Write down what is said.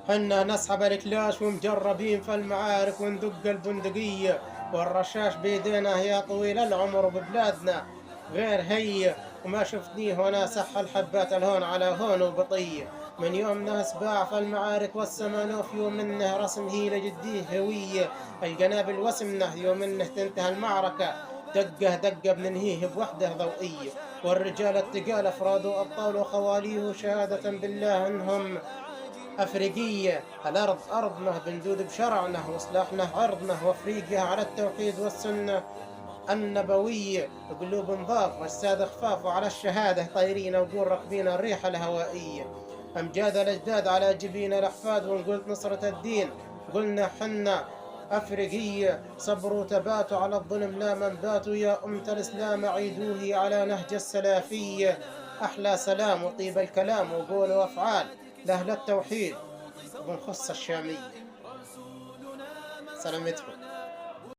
حنا نسحب الكلاش ومجربين في المعارك وندق البندقية، والرشاش بيدينا يا طويل العمر ببلادنا غير هي. وما شفتني هنا سح الحبات الهون على هون وبطية، من يومنا سباع في المعارك والسمانوف يوم منه رسم هي لجديه هوية. القنابل وسمنه يوم منه تنتهي المعركة، دقه دقه بننهيه بوحدة ضوئية. والرجال التقال أفراد وأبطال وخواليه شهادة بالله إنهم أفريقية. الأرض أرضنا بنجود بشرعنا وسلاحنا عرضنا، وأفريقيا على التوحيد والسنة النبوية. قلوب نضاف والسادة خفاف، وعلى الشهادة طايرين وقول ركبين الريح الهوائية. أمجاد الأجداد على جبين الأحفاد، ونقول نصرة الدين قلنا حنا أفريقية. صبر وتبات على الظلم لا من باتوا، يا أمة الإسلام عيدوه على نهج السلافية. أحلى سلام وطيب الكلام وقول وأفعال لأهل التوحيد ونخص الشامية. سلامتكم.